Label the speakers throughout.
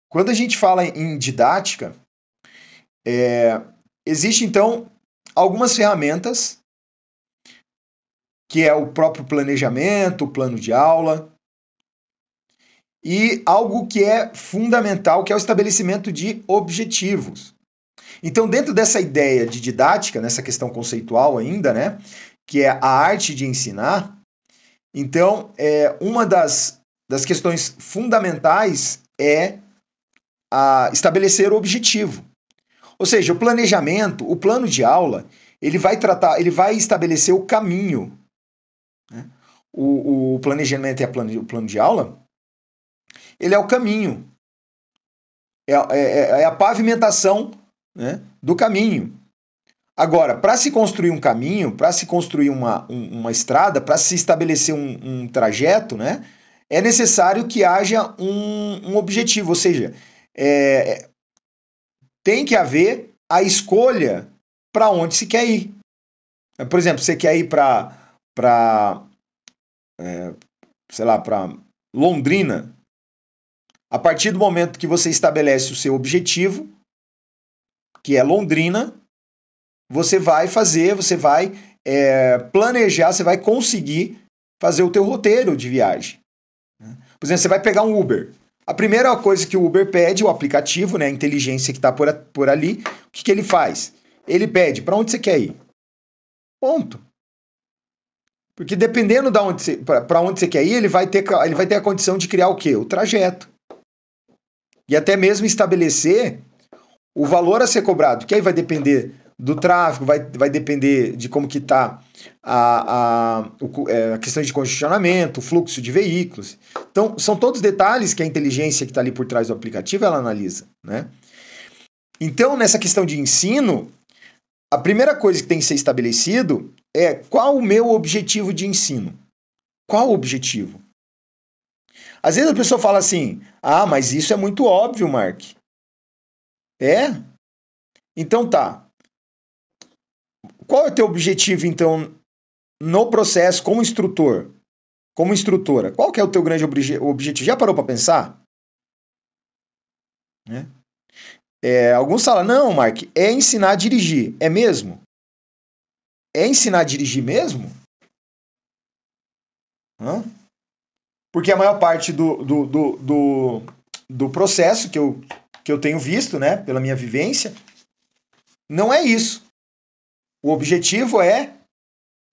Speaker 1: Quando a gente fala em didática, existe então algumas ferramentas, que é o próprio planejamento, o plano de aula, e algo que é fundamental, que é o estabelecimento de objetivos. Então, dentro dessa ideia de didática, nessa questão conceitual ainda, né, que é a arte de ensinar, então, uma das questões fundamentais é estabelecer o objetivo. Ou seja, o planejamento, o plano de aula, ele vai estabelecer o caminho. Né? O planejamento e o plano de aula, ele é o caminho, é a pavimentação, né, do caminho. Agora, para se construir um caminho, para se construir uma estrada, para se estabelecer um trajeto, né, é necessário que haja um objetivo, ou seja, é, tem que haver a escolha para onde se quer ir. Por exemplo, você quer ir sei lá, para Londrina. A partir do momento que você estabelece o seu objetivo, que é Londrina, você vai planejar, você vai conseguir fazer o teu roteiro de viagem. Por exemplo, você vai pegar um Uber. A primeira coisa que o Uber pede, o aplicativo, né, a inteligência que está por ali, o que ele faz? Ele pede, para onde você quer ir? Ponto. Porque dependendo para onde você quer ir, ele vai ter a condição de criar o quê? O trajeto. E até mesmo estabelecer o valor a ser cobrado, que aí vai depender do tráfego, vai depender de como que está a questão de congestionamento, o fluxo de veículos. Então, são todos detalhes que a inteligência que está ali por trás do aplicativo, ela analisa. Né? Então, nessa questão de ensino, a primeira coisa que tem que ser estabelecido é qual o meu objetivo de ensino. Qual o objetivo? Às vezes a pessoa fala assim, mas isso é muito óbvio, Mark. É? Então tá. Qual é o teu objetivo, então, no processo como instrutor? Como instrutora? Qual que é o teu grande objetivo? Já parou para pensar? Né? Alguns falam, não, Mark, é ensinar a dirigir. É mesmo? É ensinar a dirigir mesmo? Hã? Porque a maior parte do processo que eu tenho visto, né, pela minha vivência, não é isso. O objetivo é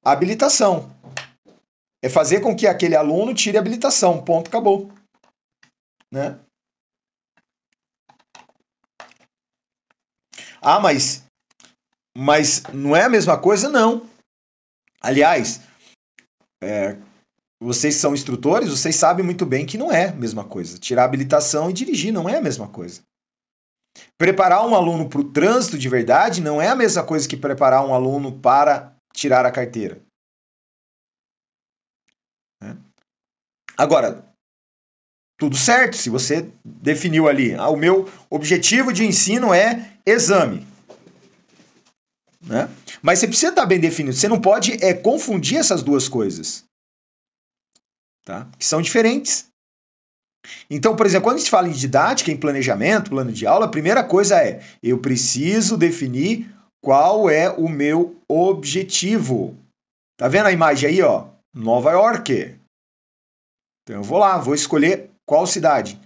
Speaker 1: a habilitação. É fazer com que aquele aluno tire a habilitação. Ponto, acabou. Né? Mas não é a mesma coisa? Não. Aliás, vocês são instrutores, vocês sabem muito bem que não é a mesma coisa. Tirar a habilitação e dirigir não é a mesma coisa. Preparar um aluno para o trânsito de verdade não é a mesma coisa que preparar um aluno para tirar a carteira. Né? Agora, tudo certo, se você definiu ali, o meu objetivo de ensino é exame. Né? Mas você precisa estar bem definido, você não pode confundir essas duas coisas. Tá? Que são diferentes. Então, por exemplo, quando a gente fala em didática, em planejamento, plano de aula, a primeira coisa é, eu preciso definir qual é o meu objetivo. Tá vendo a imagem aí, ó? Nova York. Então eu vou lá, vou escolher qual cidade.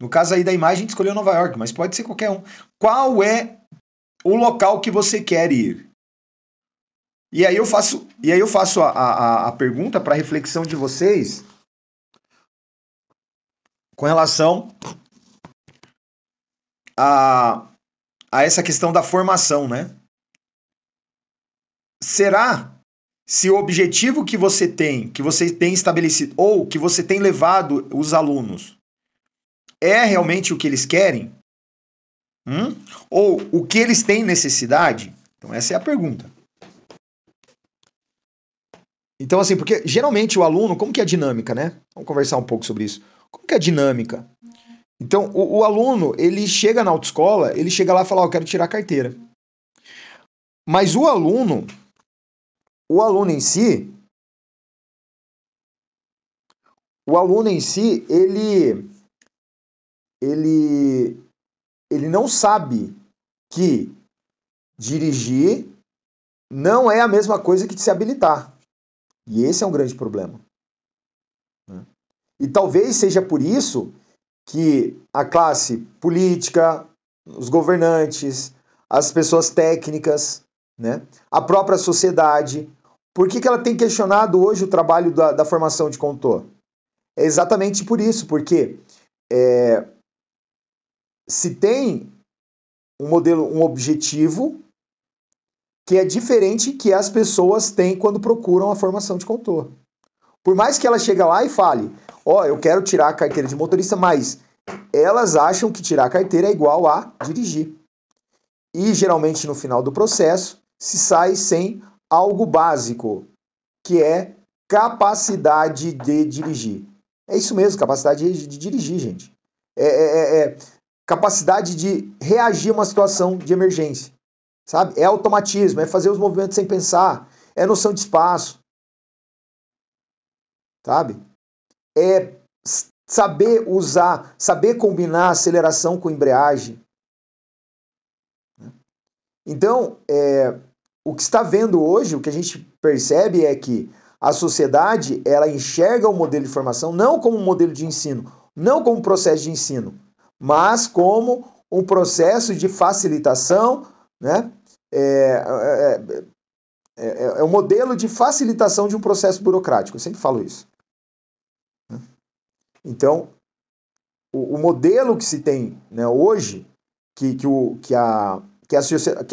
Speaker 1: No caso aí da imagem, a gente escolheu Nova York, mas pode ser qualquer um. Qual é o local que você quer ir? E aí eu faço a pergunta para reflexão de vocês com relação a essa questão da formação, né? Será se o objetivo que você tem estabelecido, ou que você tem levado os alunos, é realmente o que eles querem? Ou o que eles têm necessidade? Então essa é a pergunta. Então assim, porque geralmente o aluno, como que é a dinâmica, né? Vamos conversar um pouco sobre isso. Como que é a dinâmica? Então o aluno, ele chega na autoescola, ele chega lá e fala, eu quero tirar a carteira. Mas o aluno em si, ele não sabe que dirigir não é a mesma coisa que se habilitar. E esse é um grande problema. E talvez seja por isso que a classe política, os governantes, as pessoas técnicas, né, a própria sociedade, por que ela tem questionado hoje o trabalho da formação de condutor? É exatamente por isso, porque se tem um modelo, um objetivo que é diferente que as pessoas têm quando procuram a formação de condutor. Por mais que ela chegue lá e fale, eu quero tirar a carteira de motorista, mas elas acham que tirar a carteira é igual a dirigir. E geralmente no final do processo se sai sem algo básico, que é capacidade de dirigir. É isso mesmo, capacidade de dirigir, gente. Capacidade de reagir a uma situação de emergência. Sabe? É automatismo, é fazer os movimentos sem pensar, é noção de espaço. Sabe? É saber usar, saber combinar aceleração com embreagem. Então, o que está vendo hoje, o que a gente percebe é que a sociedade, ela enxerga o modelo de formação não como um modelo de ensino, não como um processo de ensino, mas como um processo de facilitação, né? É um modelo de facilitação de um processo burocrático, eu sempre falo isso. Então, o modelo que se tem, né, hoje, que a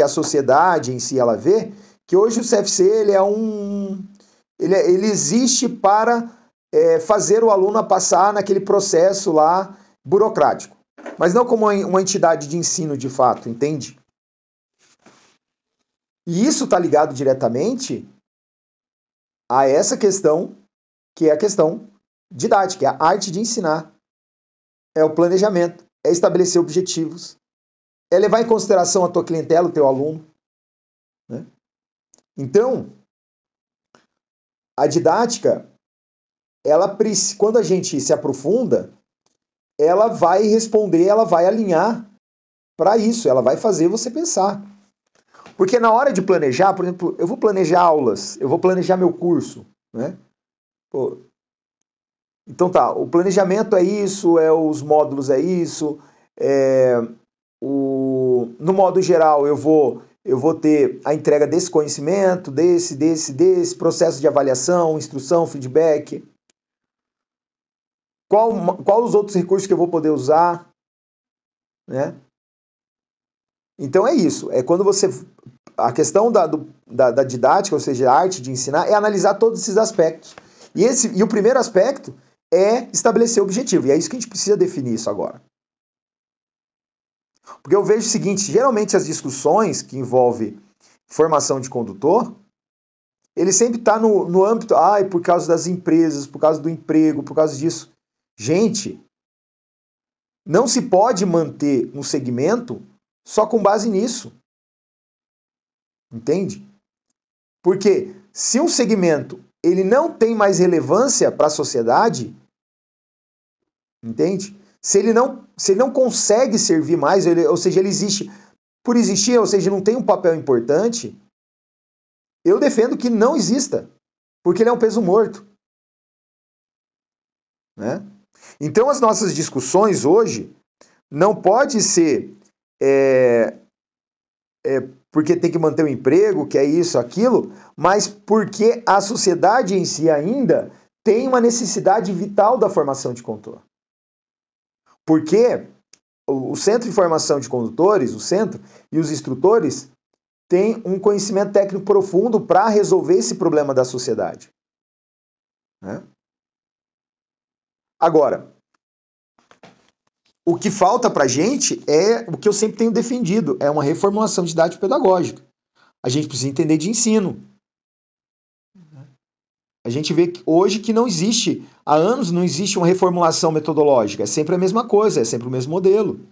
Speaker 1: sociedade em si ela vê, que hoje o CFC ele existe para fazer o aluno passar naquele processo lá burocrático, mas não como uma entidade de ensino de fato, entende? E isso está ligado diretamente a essa questão, que é a questão didática, é a arte de ensinar, é o planejamento, é estabelecer objetivos, é levar em consideração a tua clientela, o teu aluno. Né? Então, a didática, quando a gente se aprofunda, ela vai responder, ela vai alinhar para isso, ela vai fazer você pensar. Porque na hora de planejar, por exemplo, eu vou planejar aulas, eu vou planejar meu curso, né? Então tá, o planejamento é isso, os módulos é isso, no modo geral eu vou ter a entrega desse conhecimento, desse, processo de avaliação, instrução, feedback. Qual os outros recursos que eu vou poder usar, né? Então é isso, é quando você... A questão da didática, ou seja, a arte de ensinar, é analisar todos esses aspectos. E o primeiro aspecto é estabelecer o objetivo, e é isso que a gente precisa definir isso agora. Porque eu vejo o seguinte, geralmente as discussões que envolvem formação de condutor, ele sempre está no âmbito, por causa das empresas, por causa do emprego, por causa disso. Gente, não se pode manter um segmento só com base nisso. Entende? Porque se um segmento ele não tem mais relevância para a sociedade, entende? Se ele não consegue servir mais, ou seja, ele existe por existir, ou seja, não tem um papel importante, eu defendo que não exista, porque ele é um peso morto. Né? Então as nossas discussões hoje não pode ser porque tem que manter o emprego, que é isso, aquilo, mas porque a sociedade em si ainda tem uma necessidade vital da formação de condutor. Porque o Centro de Formação de Condutores, o centro, e os instrutores têm um conhecimento técnico profundo para resolver esse problema da sociedade. Né? Agora, o que falta para a gente é o que eu sempre tenho defendido, é uma reformulação didático-pedagógica. A gente precisa entender de ensino. A gente vê hoje que não existe, há anos não existe uma reformulação metodológica, é sempre a mesma coisa, é sempre o mesmo modelo.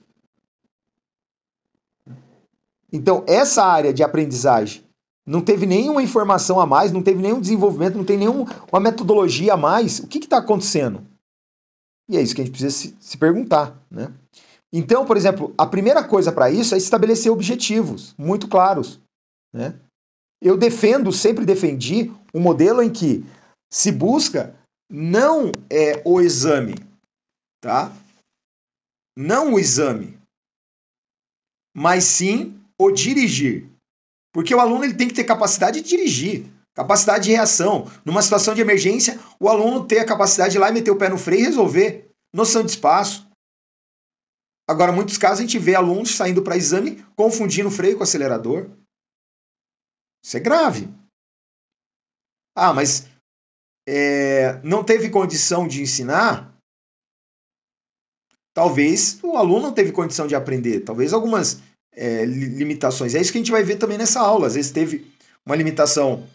Speaker 1: Então, essa área de aprendizagem não teve nenhuma informação a mais, não teve nenhum desenvolvimento, não tem nenhuma metodologia a mais. O que está acontecendo? E é isso que a gente precisa se perguntar, né? Então, por exemplo, a primeira coisa para isso é estabelecer objetivos muito claros, né? Eu sempre defendi um modelo em que se busca não o exame, tá? Não o exame, mas sim o dirigir. Porque o aluno ele tem que ter capacidade de dirigir, capacidade de reação. Numa situação de emergência, o aluno ter a capacidade de ir lá e meter o pé no freio e resolver. Noção de espaço. Agora, em muitos casos, a gente vê alunos saindo para exame confundindo freio com acelerador. Isso é grave. Ah, mas não teve condição de ensinar? Talvez o aluno não teve condição de aprender. Talvez algumas limitações. É isso que a gente vai ver também nessa aula. Às vezes teve uma limitação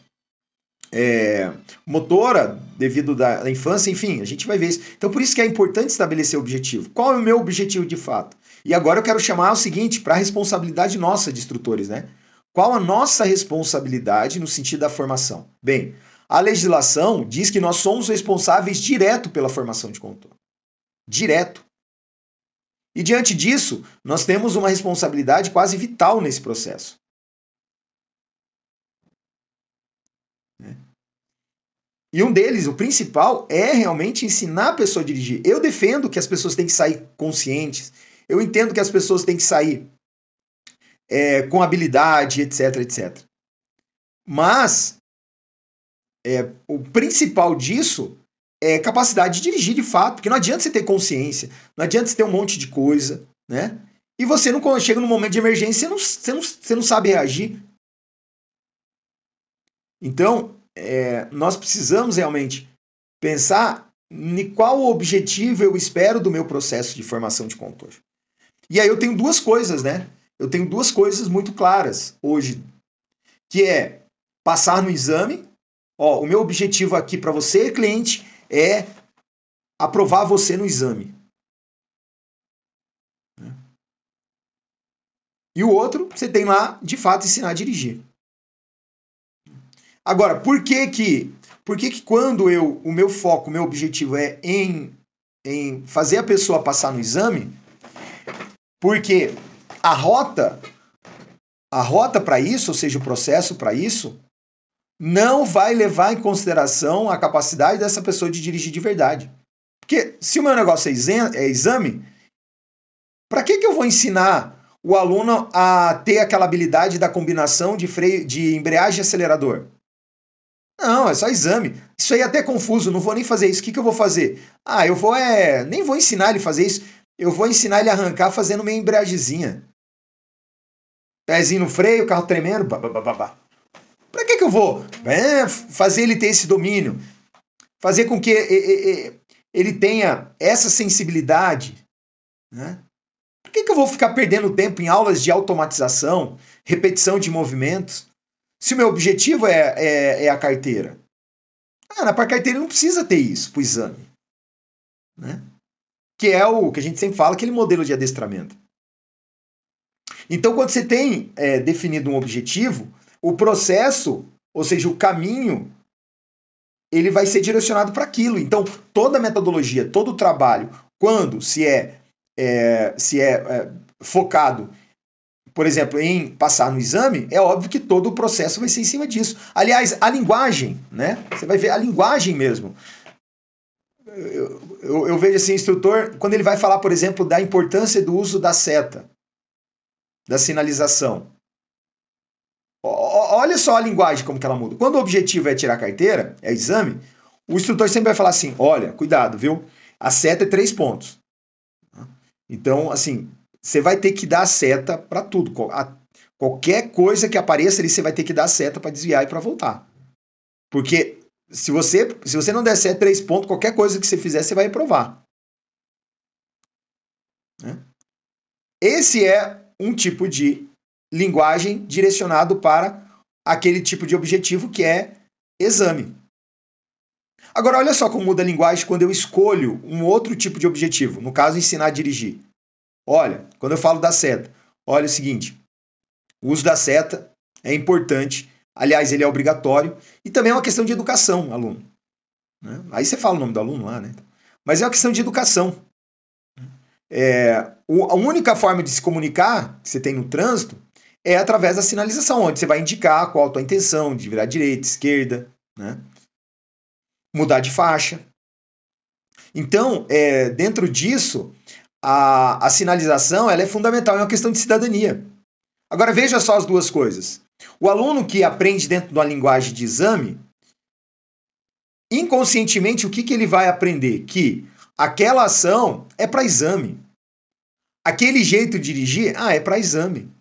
Speaker 1: motora devido da infância, enfim, a gente vai ver isso. Então, por isso que é importante estabelecer o objetivo. Qual é o meu objetivo de fato? E agora eu quero chamar o seguinte, para a responsabilidade nossa de instrutores, né? Qual a nossa responsabilidade no sentido da formação? Bem, a legislação diz que nós somos responsáveis direto pela formação de condutor. Direto. E diante disso, nós temos uma responsabilidade quase vital nesse processo. E um deles, o principal, é realmente ensinar a pessoa a dirigir. Eu defendo que as pessoas têm que sair conscientes. Eu entendo que as pessoas têm que sair com habilidade, etc, etc. Mas o principal disso é capacidade de dirigir de fato. Porque não adianta você ter consciência, não adianta você ter um monte de coisa, né? E você não chega num momento de emergência, você não sabe reagir. Então, nós precisamos realmente pensar em qual objetivo eu espero do meu processo de formação de condutor. E aí eu tenho duas coisas, né? Eu tenho duas coisas muito claras hoje, que é passar no exame. Ó, o meu objetivo aqui para você, cliente, é aprovar você no exame. E o outro, você tem lá, de fato, ensinar a dirigir. Agora, por que quando o meu foco, o meu objetivo é em fazer a pessoa passar no exame, porque a rota para isso, ou seja, o processo para isso, não vai levar em consideração a capacidade dessa pessoa de dirigir de verdade. Porque se o meu negócio é exame, para que eu vou ensinar o aluno a ter aquela habilidade da combinação de freio, de embreagem e acelerador? Não, é só exame. Isso aí é até confuso, não vou nem fazer isso. O que eu vou fazer? Ah, eu vou nem vou ensinar ele a fazer isso. Eu vou ensinar ele a arrancar fazendo meio embreagemzinha. Pezinho no freio, carro tremendo. Para que eu vou fazer ele ter esse domínio? Fazer com que ele tenha essa sensibilidade, né? Por que eu vou ficar perdendo tempo em aulas de automatização, repetição de movimentos, se o meu objetivo é a carteira? Na carteira não precisa ter isso para o exame, né? Que é o que a gente sempre fala, aquele modelo de adestramento. Então, quando você tem definido um objetivo, o processo, ou seja, o caminho, ele vai ser direcionado para aquilo. Então, toda a metodologia, todo o trabalho, quando se é focado, por exemplo, em passar no exame, é óbvio que todo o processo vai ser em cima disso. Aliás, a linguagem, né? Você vai ver a linguagem mesmo. Eu vejo assim, instrutor, quando ele vai falar, por exemplo, da importância do uso da seta, da sinalização. Olha só a linguagem como que ela muda. Quando o objetivo é tirar a carteira, é exame, o instrutor sempre vai falar assim, olha, cuidado, viu? A seta é 3 pontos. Então, assim, você vai ter que dar a seta para tudo. Qualquer coisa que apareça ali, você vai ter que dar a seta para desviar e para voltar. Porque se você não der seta 3 pontos, qualquer coisa que você fizer, você vai reprovar. Esse é um tipo de linguagem direcionado para aquele tipo de objetivo que é exame. Agora, olha só como muda a linguagem quando eu escolho um outro tipo de objetivo. No caso, ensinar a dirigir. Olha, quando eu falo da seta, olha o seguinte, o uso da seta é importante, aliás, ele é obrigatório, e também é uma questão de educação, aluno. Né? Aí você fala o nome do aluno lá, né? Mas é uma questão de educação. A única forma de se comunicar que você tem no trânsito é através da sinalização, onde você vai indicar qual a tua intenção, de virar direita, esquerda, né? Mudar de faixa. Então, dentro disso, a sinalização ela é fundamental, é uma questão de cidadania. Agora, veja só as duas coisas. O aluno que aprende dentro de uma linguagem de exame, inconscientemente, o que ele vai aprender? Que aquela ação é para exame. Aquele jeito de dirigir, é para exame.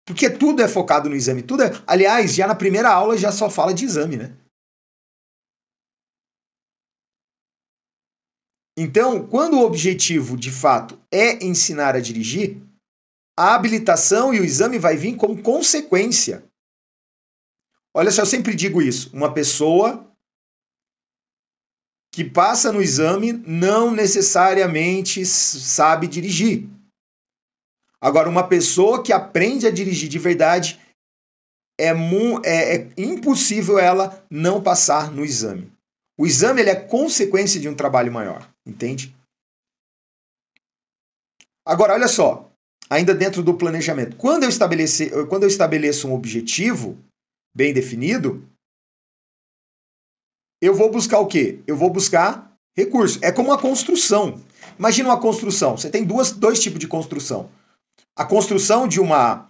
Speaker 1: Porque tudo é focado no exame. Aliás, já na primeira aula já só fala de exame, né? Então, quando o objetivo, de fato, é ensinar a dirigir, a habilitação e o exame vai vir como consequência. Olha só, eu sempre digo isso. Uma pessoa que passa no exame não necessariamente sabe dirigir. Agora, uma pessoa que aprende a dirigir de verdade, é impossível ela não passar no exame. O exame ele é consequência de um trabalho maior, entende? Agora, olha só, ainda dentro do planejamento. Quando eu estabeleço um objetivo bem definido, eu vou buscar o quê? Eu vou buscar recurso. É como uma construção. Imagina uma construção. Você tem dois tipos de construção. A construção de uma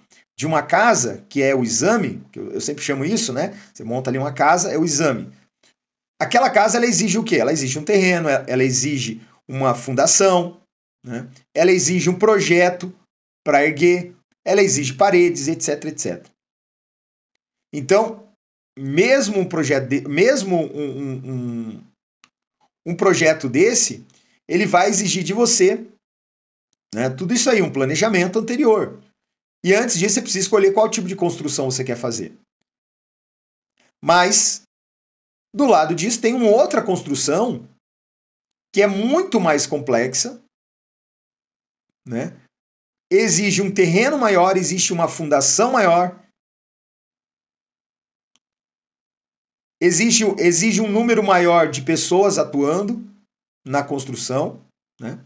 Speaker 1: casa, que é o exame, que eu sempre chamo isso, né? Você monta ali uma casa, é o exame. Aquela casa, ela exige o quê? Ela exige um terreno, ela exige uma fundação, né? Ela exige um projeto para erguer, ela exige paredes, etc, etc. Então, mesmo um projeto, um projeto desse, ele vai exigir de você, né, tudo isso aí, um planejamento anterior. E antes disso, você precisa escolher qual tipo de construção você quer fazer. Mas, do lado disso, tem uma outra construção que é muito mais complexa, né? Exige um terreno maior, existe uma fundação maior, exige um número maior de pessoas atuando na construção, né?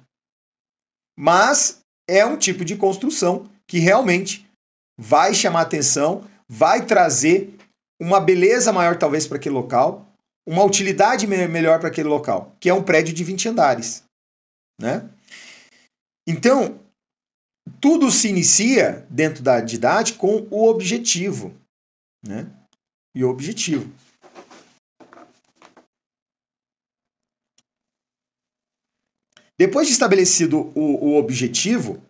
Speaker 1: Mas é um tipo de construção que realmente vai chamar atenção, vai trazer uma beleza maior talvez para aquele local, uma utilidade melhor para aquele local, que é um prédio de 20 andares, né? Então, tudo se inicia dentro da didática com o objetivo, né? E o objetivo. Depois de estabelecido o objetivo,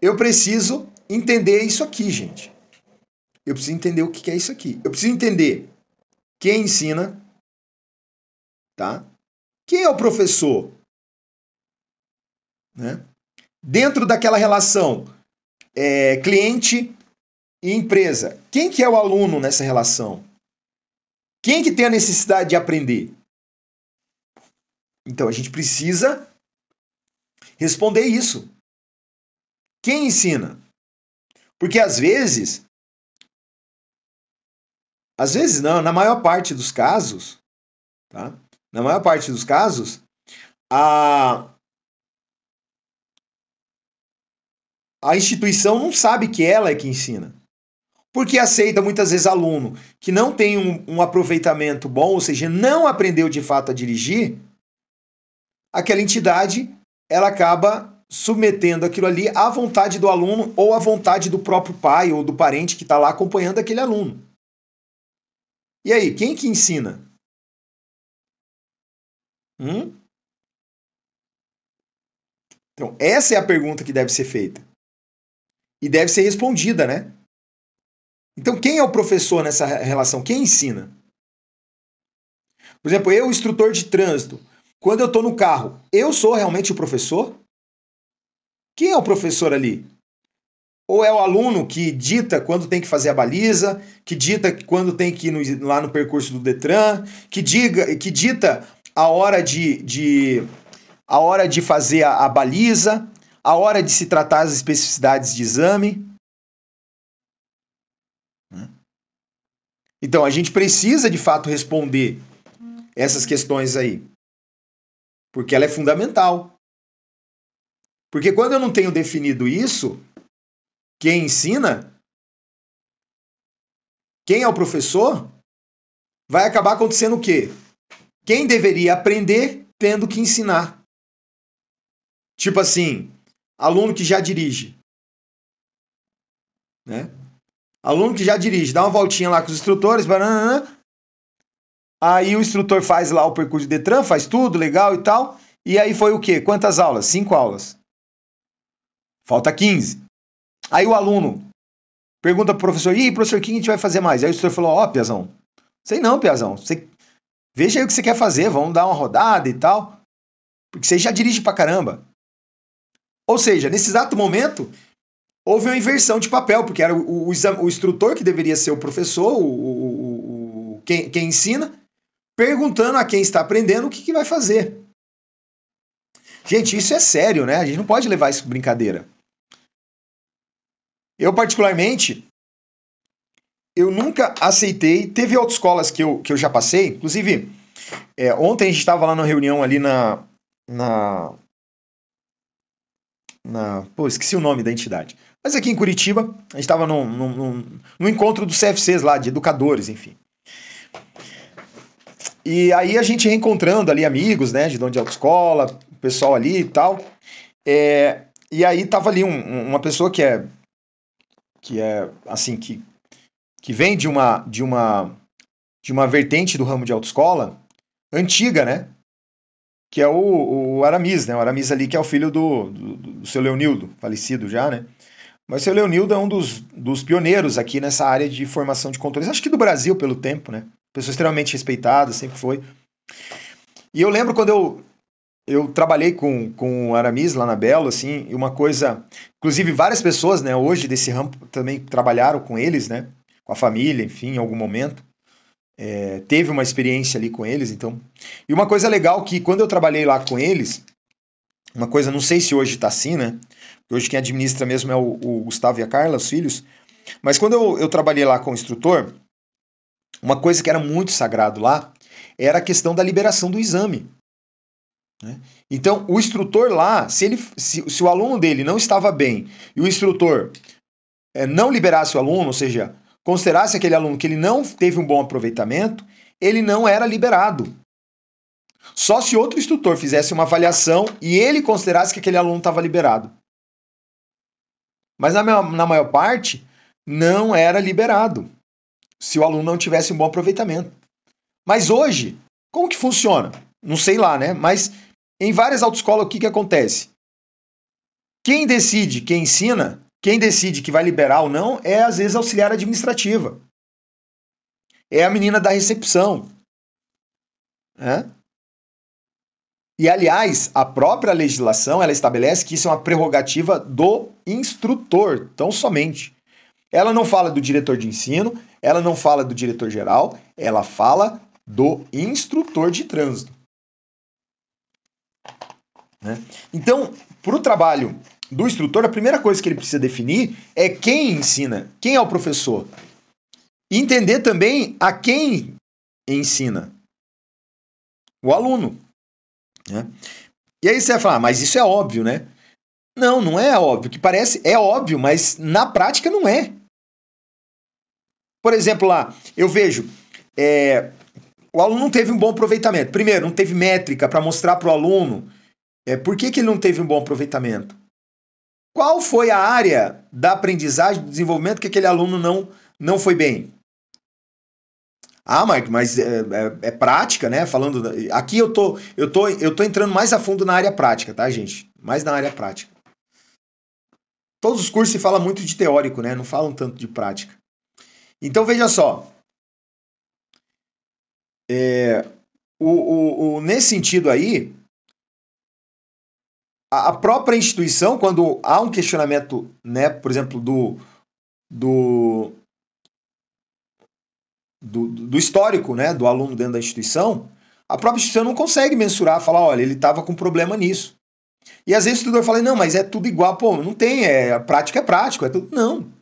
Speaker 1: eu preciso entender isso aqui, gente. Eu preciso entender o que é isso aqui. Eu preciso entender quem ensina, tá? Quem é o professor, né? Dentro daquela relação cliente e empresa, quem que é o aluno nessa relação? Quem que tem a necessidade de aprender? Então a gente precisa responder isso. Quem ensina? Porque às vezes não, na maior parte dos casos, tá? Na maior parte dos casos, a instituição não sabe que ela é que ensina. Porque aceita muitas vezes aluno que não tem um aproveitamento bom, ou seja, não aprendeu de fato a dirigir, aquela entidade ela acaba submetendo aquilo ali à vontade do aluno ou à vontade do próprio pai ou do parente que está lá acompanhando aquele aluno. E aí, quem que ensina? Então, essa é a pergunta que deve ser feita. E deve ser respondida, né? Então, quem é o professor nessa relação? Quem ensina? Por exemplo, eu, instrutor de trânsito, quando eu estou no carro, eu sou realmente o professor? Quem é o professor ali? Ou é o aluno que dita quando tem que fazer a baliza, que dita quando tem que ir lá no percurso do Detran, que dita a hora a hora de fazer a baliza, a hora de se tratar as especificidades de exame? Então, a gente precisa, de fato, responder essas questões aí. Porque ela é fundamental. Porque quando eu não tenho definido isso, quem ensina, quem é o professor, vai acabar acontecendo o quê? Quem deveria aprender tendo que ensinar. Tipo assim, aluno que já dirige, né? Aluno que já dirige, dá uma voltinha lá com os instrutores, banana, aí o instrutor faz lá o percurso de Detran, faz tudo legal e tal, e aí foi o quê? Quantas aulas? 5 aulas. Falta 15. Aí o aluno pergunta pro professor, e aí, professor, o que a gente vai fazer mais? Aí o instrutor falou, ó, Piazão, sei não, Piazão, você veja aí o que você quer fazer, vamos dar uma rodada e tal, porque você já dirige pra caramba. Ou seja, nesse exato momento, houve uma inversão de papel, porque era o instrutor que deveria ser o professor, quem ensina, perguntando a quem está aprendendo o que vai fazer. Gente, isso é sério, né? A gente não pode levar isso com brincadeira. Eu, particularmente, eu nunca aceitei. Teve autoescolas que eu já passei, inclusive, ontem a gente estava lá na reunião ali pô, esqueci o nome da entidade. Mas aqui em Curitiba, a gente estava num encontro dos CFCs lá, de educadores, enfim. E aí a gente reencontrando ali amigos, né, de dono de autoescola, o pessoal ali e tal. E aí tava ali uma pessoa que é assim, que vem de uma vertente do ramo de autoescola antiga, né? Que é o Aramis, né? O Aramis ali que é o filho do seu Leonildo, falecido já, né? Mas o seu Leonildo é um dos pioneiros aqui nessa área de formação de controles, acho que do Brasil pelo tempo, né? Pessoa extremamente respeitada, sempre foi. E eu lembro quando eu trabalhei com o Aramis lá na Belo, assim, e uma coisa. Inclusive, várias pessoas, né, hoje desse ramo também trabalharam com eles, né? Com a família, enfim, em algum momento. Teve uma experiência ali com eles, então. E uma coisa legal que quando eu trabalhei lá com eles, uma coisa, não sei se hoje tá assim, né? Hoje quem administra mesmo é o Gustavo e a Carla, os filhos. Mas quando eu trabalhei lá com o instrutor, uma coisa que era muito sagrado lá era a questão da liberação do exame. Né? Então, o instrutor lá, se o aluno dele não estava bem e o instrutor não liberasse o aluno, ou seja, considerasse aquele aluno que ele não teve um bom aproveitamento, ele não era liberado. Só se outro instrutor fizesse uma avaliação e ele considerasse que aquele aluno estava liberado. Mas na maior parte, não era liberado, se o aluno não tivesse um bom aproveitamento. Mas hoje, como que funciona? Não sei lá, né? Mas em várias autoescolas, o que acontece? Quem decide, quem ensina, quem decide que vai liberar ou não é, às vezes, auxiliar administrativa. É a menina da recepção. Né? E, aliás, a própria legislação ela estabelece que isso é uma prerrogativa do instrutor, tão somente. Ela não fala do diretor de ensino, ela não fala do diretor geral, ela fala do instrutor de trânsito. Né? Então, para o trabalho do instrutor, a primeira coisa que ele precisa definir é quem ensina, quem é o professor. E entender também a quem ensina. O aluno. Né? E aí você vai falar, mas isso é óbvio, né? Não, não é óbvio. Que parece, é óbvio, mas na prática não é. Por exemplo, lá, eu vejo, o aluno não teve um bom aproveitamento. Primeiro, não teve métrica para mostrar para o aluno por que ele não teve um bom aproveitamento. Qual foi a área da aprendizagem, do desenvolvimento que aquele aluno não foi bem? Ah, Mike, mas é prática, né? Falando aqui eu tô entrando mais a fundo na área prática, tá, gente? Mais na área prática. Todos os cursos se fala muito de teórico, né? Não falam tanto de prática. Então veja só, nesse sentido aí, a própria instituição, quando há um questionamento, né, por exemplo, do, do histórico, né, do aluno dentro da instituição, a própria instituição não consegue mensurar, falar, olha, ele estava com problema nisso. E às vezes o estudante fala, não, mas é tudo igual, pô, não tem, a prática é prático, é tudo. Não.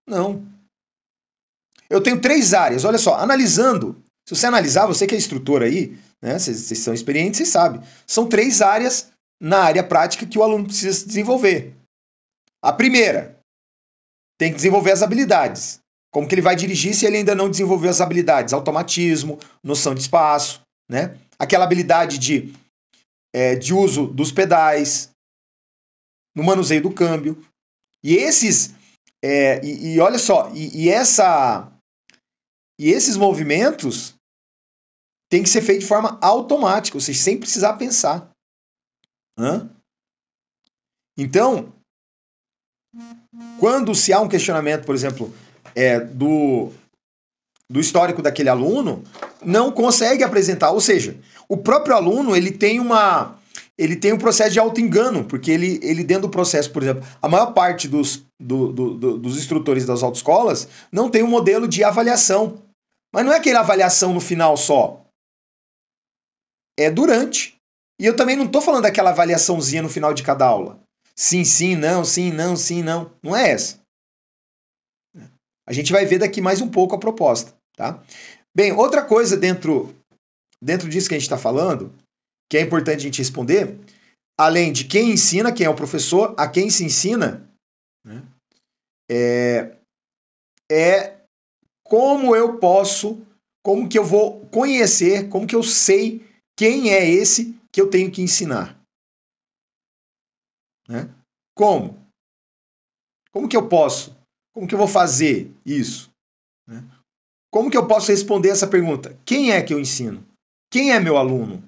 Speaker 1: Não. Eu tenho 3 áreas, olha só, analisando Se você analisar, você que é instrutor aí, né, vocês são experientes, vocês sabem. São 3 áreas na área prática que o aluno precisa desenvolver. A primeira, tem que desenvolver as habilidades. Como que ele vai dirigir se ele ainda não desenvolveu as habilidades? Automatismo, noção de espaço, né? Aquela habilidade de uso dos pedais, no manuseio do câmbio. E esses, olha só, esses movimentos têm que ser feitos de forma automática, ou seja, sem precisar pensar. Hã? Então, quando se há um questionamento, por exemplo, do histórico daquele aluno, não consegue apresentar. Ou seja, o próprio aluno ele tem um processo de auto-engano, porque ele dentro do processo, por exemplo, a maior parte dos instrutores das autoescolas não tem um modelo de avaliação. Mas não é aquela avaliação no final só. É durante. E eu também não estou falando daquela avaliaçãozinha no final de cada aula. Sim, sim, não, sim, não, sim, não. Não é essa. A gente vai ver daqui mais um pouco a proposta, tá? Bem, outra coisa dentro disso que a gente está falando, que é importante a gente responder, além de quem ensina, quem é o professor, a quem se ensina, né, é como eu posso, como que eu vou conhecer, como que eu sei quem é esse que eu tenho que ensinar. Né? Como? Como que eu posso? Como que eu vou fazer isso? Né? Como que eu posso responder essa pergunta? Quem é que eu ensino? Quem é meu aluno?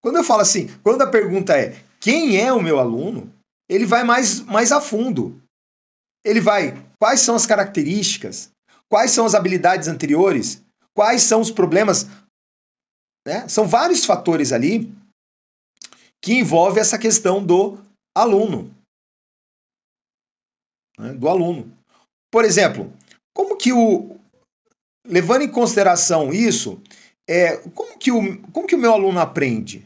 Speaker 1: Quando eu falo assim, quando a pergunta é quem é o meu aluno, ele vai mais a fundo. Ele vai, quais são as características? Quais são as habilidades anteriores? Quais são os problemas? Né? São vários fatores ali que envolvem essa questão do aluno. Né? Do aluno. Por exemplo, como que levando em consideração isso, como que o meu aluno aprende?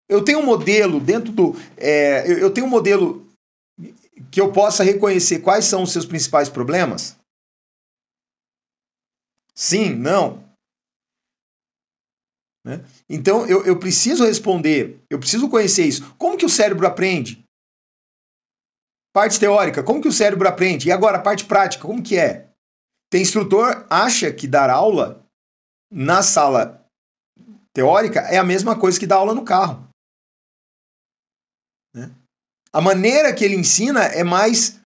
Speaker 1: Eu tenho um modelo eu tenho um modelo que eu possa reconhecer quais são os seus principais problemas? Sim, não. Né? Então eu preciso responder, eu preciso conhecer isso. Como que o cérebro aprende? Parte teórica, como que o cérebro aprende? E agora, a parte prática, como que é? Tem instrutor acha que dar aula na sala teórica é a mesma coisa que dar aula no carro. Né? A maneira que ele ensina é mais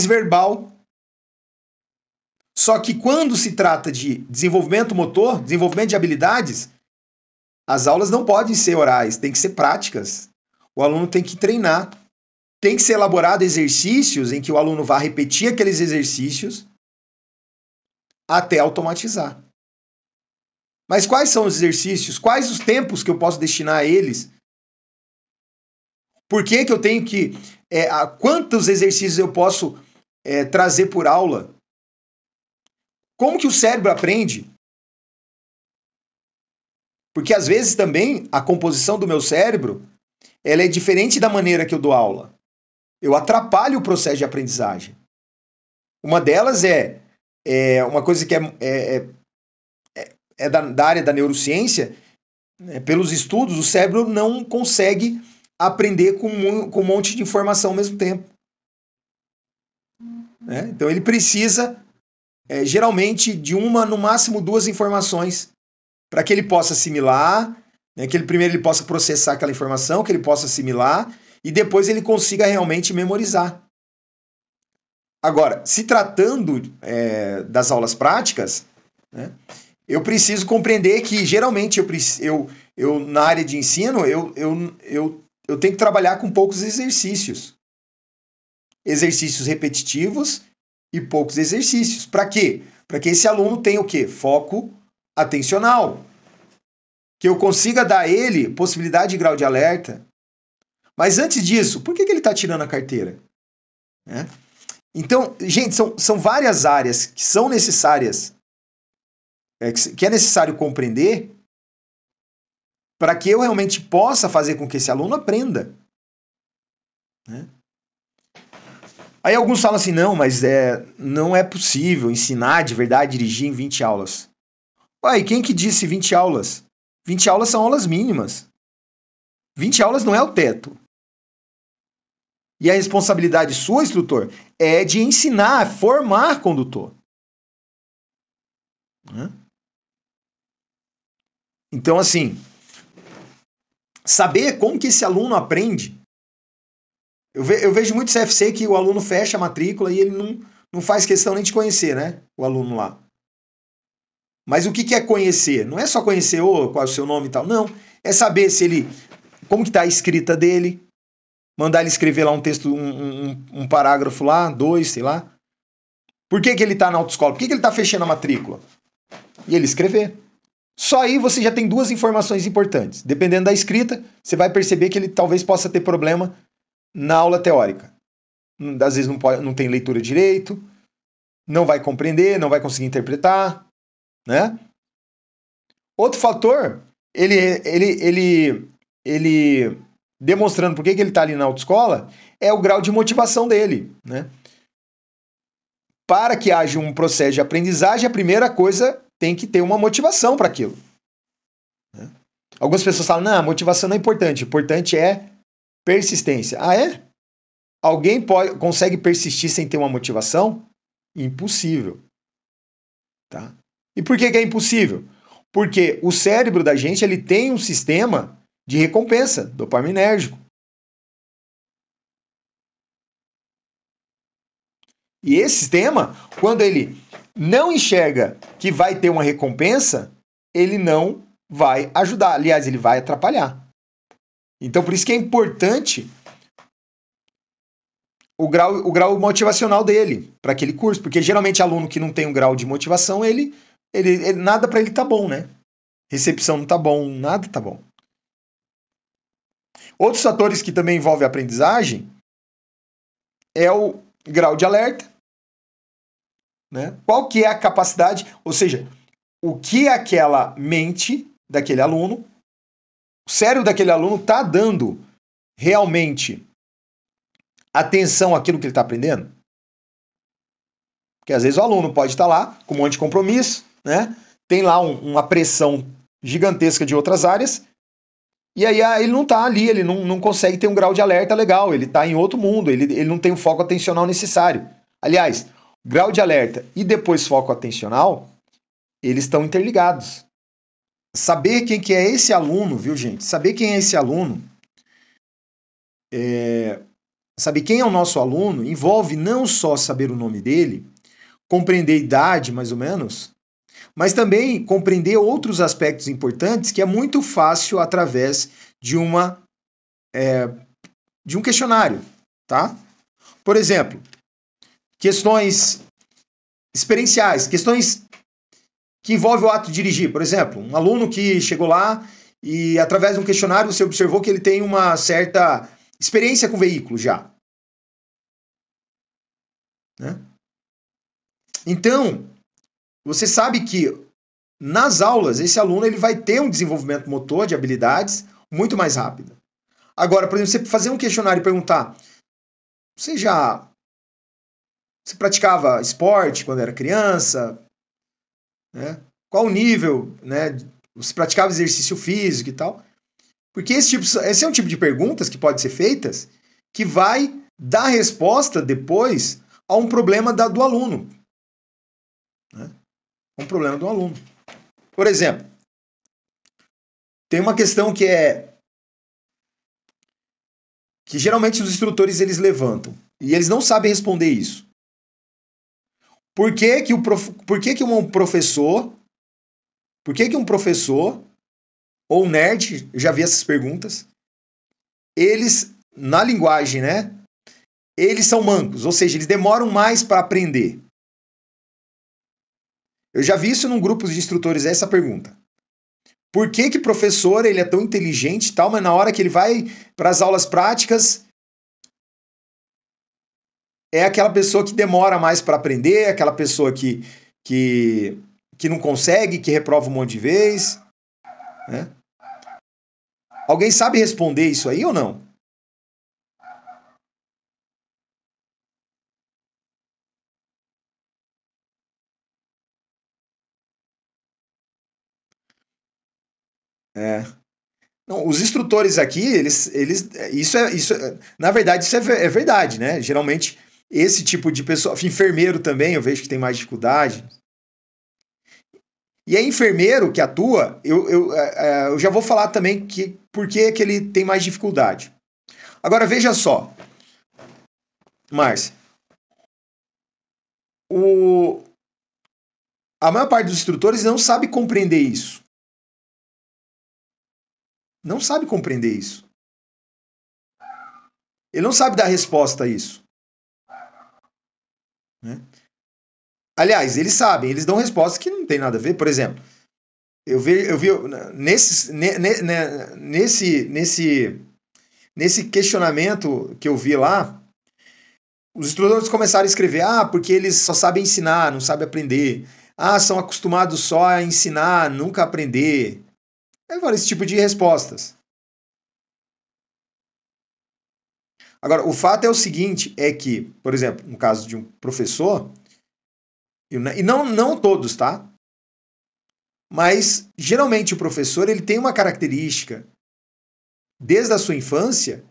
Speaker 1: verbal. Só que quando se trata de desenvolvimento motor, desenvolvimento de habilidades, as aulas não podem ser orais, tem que ser práticas. O aluno tem que treinar. Tem que ser elaborado exercícios em que o aluno vá repetir aqueles exercícios até automatizar. Mas quais são os exercícios? Quais os tempos que eu posso destinar a eles? Por que eu tenho que... quantos exercícios eu posso trazer por aula? Como que o cérebro aprende? Porque às vezes também a composição do meu cérebro ela é diferente da maneira que eu dou aula. Eu atrapalho o processo de aprendizagem. Uma delas uma coisa que é da área da neurociência, né, pelos estudos, o cérebro não consegue aprender com um monte de informação ao mesmo tempo. Né? Então ele precisa, geralmente, de uma, no máximo 2 informações para que ele possa assimilar, né, que primeiro ele possa processar aquela informação, que ele possa assimilar e depois ele consiga realmente memorizar. Agora, se tratando das aulas práticas, né, eu preciso compreender que geralmente eu na área de ensino eu tenho que trabalhar com poucos exercícios. Exercícios repetitivos e poucos exercícios. Para quê? Para que esse aluno tenha o quê? Foco atencional. Que eu consiga dar a ele possibilidade de grau de alerta. Mas antes disso, por que ele está tirando a carteira? Né? Então, gente, são várias áreas que são necessárias, que é necessário compreender para que eu realmente possa fazer com que esse aluno aprenda. Né? Aí alguns falam assim, não, mas não é possível ensinar de verdade a dirigir em 20 aulas. Uai, quem que disse 20 aulas? 20 aulas são aulas mínimas. 20 aulas não é o teto. E a responsabilidade sua, instrutor, é de ensinar, formar condutor. Né? Então, assim, saber como que esse aluno aprende. Eu vejo muito CFC que o aluno fecha a matrícula e ele não faz questão nem de conhecer, né? O aluno lá. Mas o que é conhecer? Não é só conhecer qual é o seu nome e tal. Não. É saber se ele. Como que está a escrita dele. Mandar ele escrever lá um texto, um parágrafo lá, 2, sei lá. Por que ele está na autoescola? Por que ele está fechando a matrícula? E ele escrever. Só aí você já tem duas informações importantes. Dependendo da escrita, você vai perceber que ele talvez possa ter problema na aula teórica. Às vezes não tem leitura direito, não vai compreender, não vai conseguir interpretar, né? Outro fator, ele demonstrando por que ele está ali na autoescola, é o grau de motivação dele, né? Para que haja um processo de aprendizagem, a primeira coisa tem que ter uma motivação para aquilo. Né? Algumas pessoas falam, não, a motivação não é importante, o importante é persistência. Ah, é? Alguém consegue persistir sem ter uma motivação? Impossível. Tá? E por que é impossível? Porque o cérebro da gente ele tem um sistema de recompensa dopaminérgico. E esse sistema, quando ele não enxerga que vai ter uma recompensa, ele não vai ajudar. Aliás, ele vai atrapalhar. Então, por isso que é importante o grau motivacional dele para aquele curso. Porque geralmente aluno que não tem um grau de motivação, ele nada para ele tá bom, né? Recepção não tá bom, nada tá bom. Outros fatores que também envolvem a aprendizagem é o grau de alerta, né? Qual que é a capacidade, ou seja, o que aquela mente daquele aluno, o cérebro daquele aluno está dando realmente atenção àquilo que ele está aprendendo? Porque às vezes o aluno pode estar lá com um monte de compromisso, né? Tem lá uma pressão gigantesca de outras áreas, e aí ele não está ali, ele não consegue ter um grau de alerta legal, ele está em outro mundo, ele não tem o foco atencional necessário. Aliás, grau de alerta e depois foco atencional, eles estão interligados. Saber quem que é esse aluno, viu, gente? Saber quem é esse aluno, saber quem é o nosso aluno, envolve não só saber o nome dele, compreender a idade, mais ou menos, mas também compreender outros aspectos importantes que é muito fácil através de de um questionário, tá? Por exemplo, questões experienciais, questões que envolvem o ato de dirigir. Por exemplo, um aluno que chegou lá e através de um questionário você observou que ele tem uma certa experiência com o veículo já. Né? Então, você sabe que nas aulas esse aluno ele vai ter um desenvolvimento motor de habilidades muito mais rápido. Agora, por exemplo, você fazer um questionário e perguntar: você praticava esporte quando era criança? Né? Qual o nível, né? Você praticava exercício físico e tal? Porque esse é um tipo de perguntas que pode ser feitas que vai dar resposta depois a um problema do aluno. Né? Um problema do aluno. Por exemplo, tem uma questão que geralmente os instrutores eles levantam e eles não sabem responder isso. Por que que um professor ou um nerd, eu já vi essas perguntas, eles, na linguagem, né, eles são mancos, ou seja, eles demoram mais para aprender. Eu já vi isso num grupo de instrutores, essa pergunta. Por que que o professor ele é tão inteligente e tal, mas na hora que ele vai para as aulas práticas, é aquela pessoa que demora mais para aprender, aquela pessoa que não consegue, que reprova um monte de vez, né? Alguém sabe responder isso aí ou não? É. Não, os instrutores aqui, na verdade, é verdade, né? Geralmente, esse tipo de pessoa, enfermeiro também, eu vejo que tem mais dificuldade. E é enfermeiro que atua, eu já vou falar também por que ele tem mais dificuldade. Agora, veja só, Márcia, o, a maior parte dos instrutores não sabe compreender isso. Não sabe compreender isso. Ele não sabe dar resposta a isso. Né? Aliás, eles sabem, eles dão respostas que não tem nada a ver. Por exemplo, eu vi nesse questionamento que eu vi lá, os instrutores começaram a escrever, porque eles só sabem ensinar, não sabem aprender. São acostumados só a ensinar, nunca aprender. Agora, esse tipo de respostas. Agora, o fato é o seguinte, é que, por exemplo, no caso de um professor, e não todos, tá? Mas, geralmente, o professor ele tem uma característica, desde a sua infância,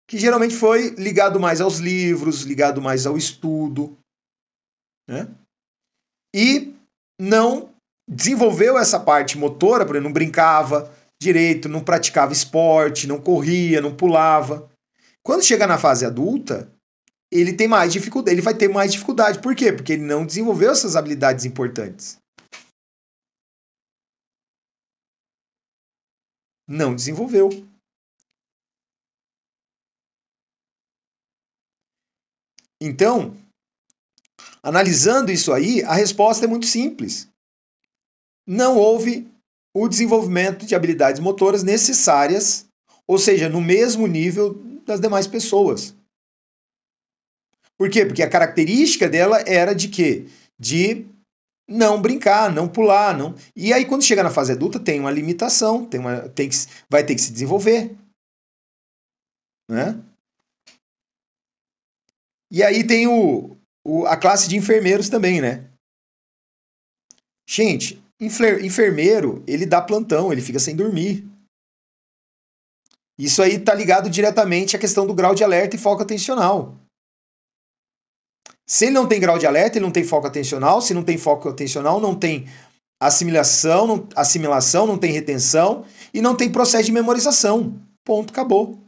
Speaker 1: que geralmente foi ligado mais aos livros, ligado mais ao estudo, né? E não desenvolveu essa parte motora, por exemplo, não brincava direito, não praticava esporte, não corria, não pulava. Quando chega na fase adulta, ele tem mais dificuldade, ele vai ter mais dificuldade. Por quê? Porque ele não desenvolveu essas habilidades importantes. Não desenvolveu. Então, analisando isso aí, a resposta é muito simples. Não houve o desenvolvimento de habilidades motoras necessárias, ou seja, no mesmo nível das demais pessoas. Por quê? Porque a característica dela era de quê? De não brincar, não pular, não. E aí quando chega na fase adulta tem uma limitação, vai ter que se desenvolver, né? E aí tem a classe de enfermeiros também, né? Gente, enfermeiro, ele dá plantão, ele fica sem dormir. Isso aí tá ligado diretamente à questão do grau de alerta e foco atencional. Se ele não tem grau de alerta, ele não tem foco atencional. Se não tem foco atencional, não tem assimilação, não tem retenção e não tem processo de memorização. Ponto, acabou.